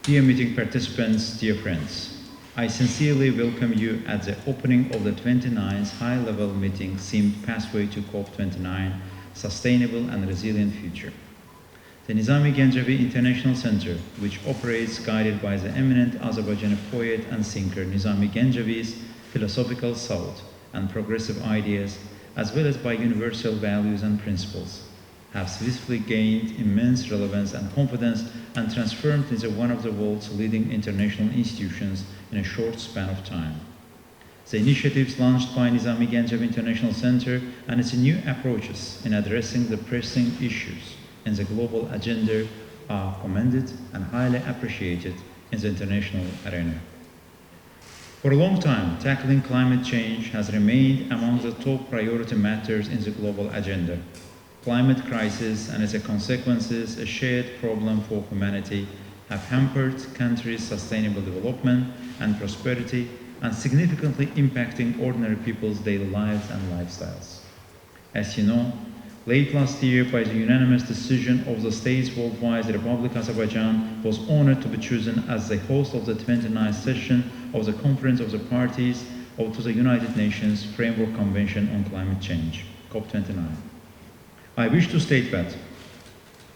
Dear meeting participants, dear friends, I sincerely welcome you at the opening of the 29th high-level meeting themed Pathway to COP29, Sustainable and Resilient Future. The Nizami Gencevi International Center, which operates guided by the eminent Azerbaijani poet and thinker Nizami Gencevi's philosophical thought and progressive ideas, as well as by universal values and principles, have swiftly gained immense relevance and confidence and transformed into one of the world's leading international institutions in a short span of time. The initiatives launched by Nizami Gencevi International Center and its new approaches in addressing the pressing issues in the global agenda are commended and highly appreciated in the international arena. For a long time, tackling climate change has remained among the top priority matters in the global agenda. Climate crisis and its consequences, a shared problem for humanity, have hampered countries' sustainable development and prosperity and significantly impacting ordinary people's daily lives and lifestyles. As you know, late last year, by the unanimous decision of the states worldwide, the Republic of Azerbaijan was honored to be chosen as the host of the 29th session of the Conference of the Parties to the United Nations Framework Convention on Climate Change, COP29. I wish to state that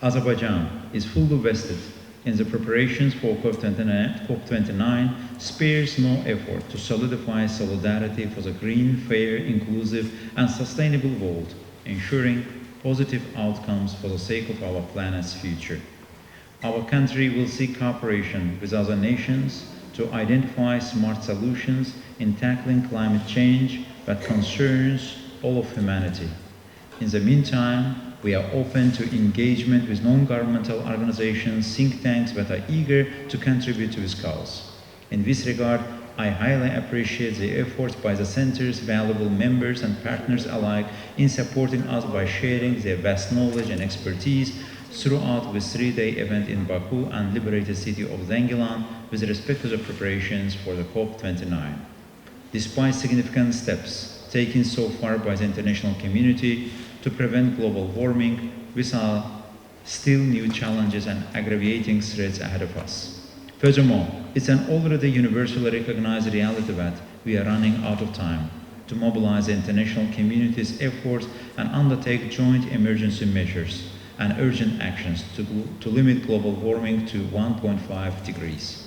Azerbaijan is fully vested in the preparations for COP29, spares no effort to solidify solidarity for the green, fair, inclusive, and sustainable world, ensuring positive outcomes for the sake of our planet's future. Our country will seek cooperation with other nations to identify smart solutions in tackling climate change that concerns all of humanity. In the meantime, we are open to engagement with non-governmental organizations, think tanks that are eager to contribute to this cause. In this regard, I highly appreciate the efforts by the Center's valuable members and partners alike in supporting us by sharing their vast knowledge and expertise throughout this three-day event in Baku and liberated city of Zengilan with respect to the preparations for the COP29. Despite significant steps taken so far by the international community to prevent global warming, we saw still new challenges and aggravating threats ahead of us. Furthermore, it's an already universally recognized reality that we are running out of time to mobilize the international community's efforts and undertake joint emergency measures and urgent actions to limit global warming to 1.5 degrees.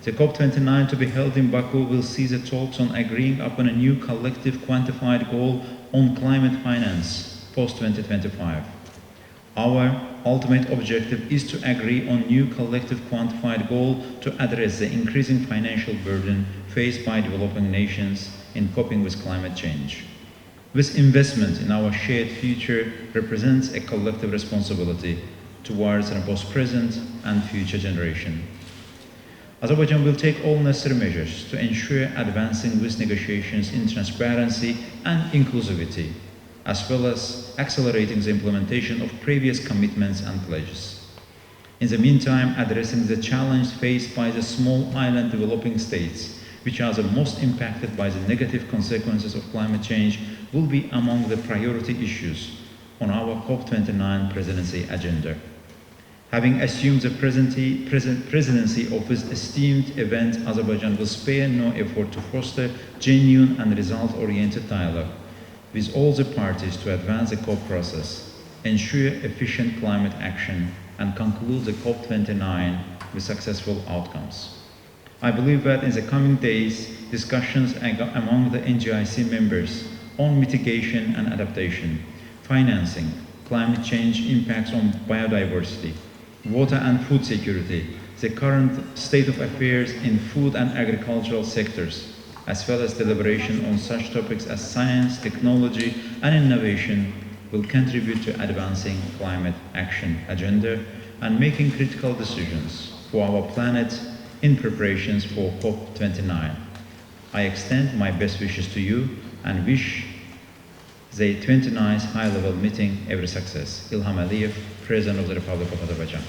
The COP29 to be held in Baku will see the talks on agreeing upon a new collective quantified goal on climate finance post-2025. Our ultimate objective is to agree on new collective quantified goal to address the increasing financial burden faced by developing nations in coping with climate change. This investment in our shared future represents a collective responsibility towards both present and future generation. Azerbaijan will take all necessary measures to ensure advancing these negotiations in transparency and inclusivity, as well as accelerating the implementation of previous commitments and pledges. In the meantime, addressing the challenge faced by the small island developing states, which are the most impacted by the negative consequences of climate change, will be among the priority issues on our COP29 presidency agenda. Having assumed the presidency of this esteemed event, Azerbaijan will spare no effort to foster genuine and result-oriented dialogue with all the parties to advance the COP process, ensure efficient climate action, and conclude the COP29 with successful outcomes. I believe that in the coming days, discussions among the NGIC members on mitigation and adaptation, financing, climate change impacts on biodiversity, water and food security, the current state of affairs in food and agricultural sectors, as well as deliberation on such topics as science, technology, and innovation will contribute to advancing climate action agenda and making critical decisions for our planet in preparations for COP29. I extend my best wishes to you and wish the 29th high-level meeting every success. Ilham Aliyev, President of the Republic of Azerbaijan.